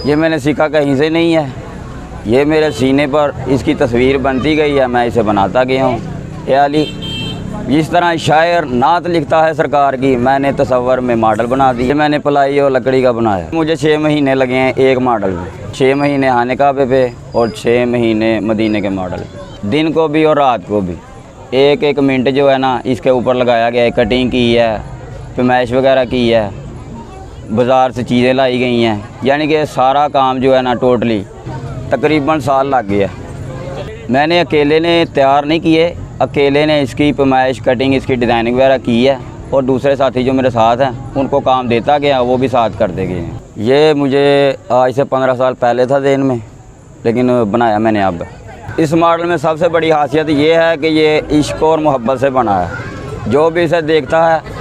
ये मैंने सीखा कहीं से नहीं है, ये मेरे सीने पर इसकी तस्वीर बनती गई है, मैं इसे बनाता गया हूँ। ये अली जिस तरह शायर नात लिखता है सरकार की, मैंने तस्वर में मॉडल बना दी। मैंने पलाई और लकड़ी का बनाया। मुझे 6 महीने लगे हैं एक मॉडल में, 6 महीने खाने काबे पे और 6 महीने मदीने के मॉडल पे, दिन को भी और रात को भी। एक एक मिनट जो है ना इसके ऊपर लगाया गया है, कटिंग की है, फरमाइश वगैरह की है, बाज़ार से चीज़ें लाई गई हैं, यानी कि सारा काम जो है ना टोटली तकरीबन साल लग गया। मैंने अकेले ने तैयार नहीं किए, अकेले ने इसकी फरमाइश कटिंग इसकी डिज़ाइनिंग वगैरह की है और दूसरे साथी जो मेरे साथ हैं उनको काम देता गया, वो भी साथ करते गए हैं। ये मुझे आज से 15 साल पहले था ज़हन में, लेकिन बनाया मैंने अब। इस मॉडल में सबसे बड़ी खासियत ये है कि ये इश्क और मोहब्बत से बना है। जो भी इसे देखता है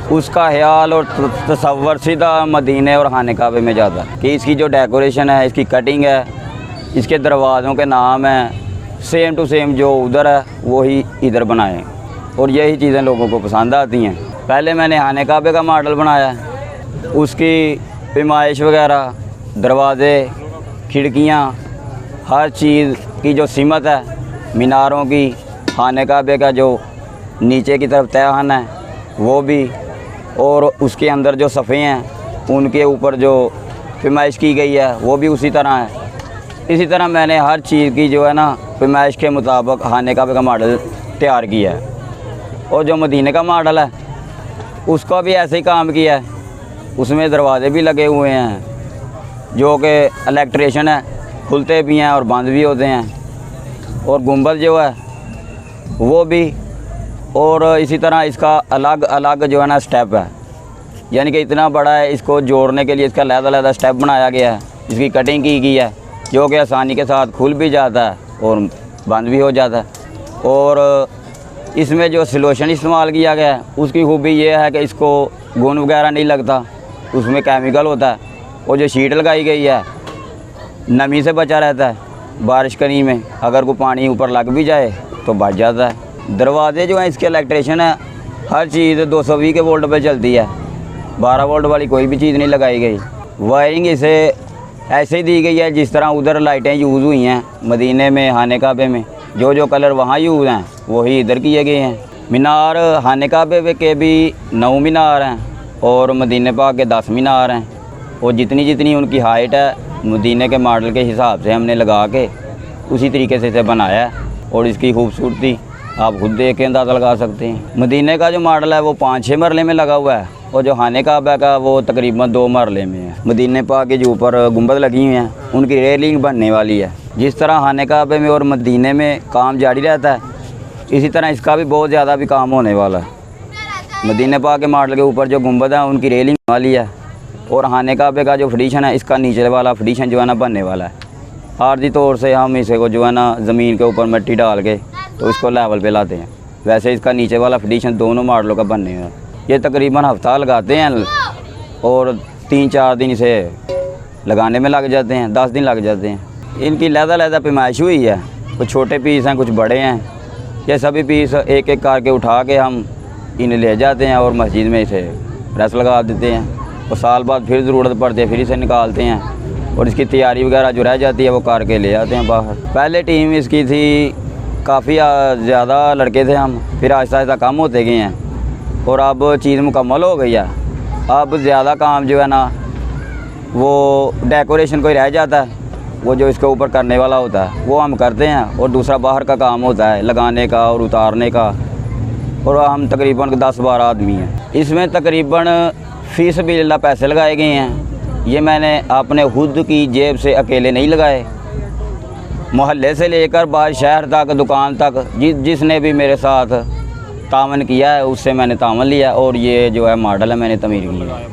उसका ख्याल और तसव्वुर सीधा मदीने और खाने काबे में जाता है कि इसकी जो डेकोरेशन है, इसकी कटिंग है, इसके दरवाज़ों के नाम हैं, सेम टू सेम जो उधर है वही इधर बनाए, और यही चीज़ें लोगों को पसंद आती हैं। पहले मैंने खाने काबे का मॉडल बनाया, उसकी पैमाइश वगैरह, दरवाज़े, खिड़कियाँ, हर चीज़ की जो सीमत है, मीनारों की, खाने काबे का जो नीचे की तरफ तहखाना है वो भी, और उसके अंदर जो सफ़े हैं उनके ऊपर जो पैमाइश की गई है वो भी उसी तरह है। इसी तरह मैंने हर चीज़ की जो है ना पैमाइश के मुताबिक खाने काबे का मॉडल तैयार किया है। और जो मदीने का मॉडल है उसका भी ऐसे ही काम किया है, उसमें दरवाज़े भी लगे हुए हैं जो कि इलेक्ट्रिशियन है, खुलते भी हैं और बंद भी होते हैं, और गुंबद जो है वो भी, और इसी तरह इसका अलग अलग जो है ना स्टेप है, यानी कि इतना बड़ा है, इसको जोड़ने के लिए इसका अलग-अलग स्टेप बनाया गया है, इसकी कटिंग की गई है जो कि आसानी के साथ खुल भी जाता है और बंद भी हो जाता है। और इसमें जो सॉल्यूशन इस्तेमाल किया गया है उसकी खूबी ये है कि इसको घुन वगैरह नहीं लगता, उसमें केमिकल होता है, और जो शीट लगाई गई है नमी से बचा रहता है, बारिश कनी में अगर कोई पानी ऊपर लग भी जाए तो बच जाता है। दरवाजे जो हैं इसके इलेक्ट्रिशियन है, हर चीज़ 220 के वोल्ट पे चलती है, 12 वोल्ट वाली कोई भी चीज़ नहीं लगाई गई। वायरिंग इसे ऐसे ही दी गई है जिस तरह उधर लाइटें यूज़ हुई हैं मदीने में, खाने काबे में, जो कलर वहाँ यूज़ हैं वही इधर किए गए हैं। मीनार खाने काबे के भी 9 मीनार हैं और मदीने पाक के 10 मीनार हैं, और जितनी जितनी उनकी हाइट है मदीने के मॉडल के हिसाब से हमने लगा के उसी तरीके से इसे बनाया है, और इसकी खूबसूरती आप खुद देख के अंदाज़ा लगा सकते हैं। मदीने का जो मॉडल है वो 5-6 मरले में लगा हुआ है, और जो खाने काबा का वो तकरीबन 2 मरले में है। मदीने पाक के जो ऊपर गुंबद लगी हुई हैं उनकी रेलिंग बनने वाली है। जिस तरह खाने काबे में और मदीने में काम जारी रहता है, इसी तरह इसका भी बहुत ज़्यादा भी काम होने वाला है। मदीने पाक के मॉडल के ऊपर जो गुंबद है उनकी रेलिंग वाली है, और खाने काबे का जो फडिशन है इसका नीचे वाला फडिशन जो है ना बनने वाला है। आर्जी तौर से हम इसे को जो है ना ज़मीन के ऊपर मिट्टी डाल के तो इसको लेवल पे लाते हैं, वैसे इसका नीचे वाला फडिशन दोनों मॉडलों का बनने है। ये तकरीबन हफ्ता लगाते हैं और 3-4 दिन इसे लगाने में लग जाते हैं, 10 दिन लग जाते हैं। इनकी लहदा पैमाइश हुई है, कुछ छोटे पीस हैं कुछ बड़े हैं, ये सभी पीस एक एक करके उठा के हम इन्हें ले जाते हैं और मस्जिद में इसे प्रेस लगा देते हैं, और साल बाद फिर ज़रूरत पड़ती है फिर इसे निकालते हैं, और इसकी तैयारी वगैरह जो रह जाती है वो करके ले आते हैं बाहर। पहले टीम इसकी थी काफ़ी ज़्यादा लड़के थे हम, फिर आहिस्ता आहिस्ता कम होते गए हैं, और अब चीज़ मुकम्मल हो गई है। अब ज़्यादा काम जो है ना वो डेकोरेशन कोई रह जाता है, वो जो इसके ऊपर करने वाला होता है वो हम करते हैं, और दूसरा बाहर का काम होता है लगाने का और उतारने का, और हम तकरीबन 10-12 आदमी हैं। इसमें तकरीबन फ़ीस बिल्ला पैसे लगाए गए हैं। ये मैंने अपने खुद की जेब से अकेले नहीं लगाए, मोहल्ले से लेकर बाहर शहर तक, दुकान तक, जिसने भी मेरे साथ तावन किया है उससे मैंने तावन लिया, और ये जो है मॉडल है मैंने तमीर किया है।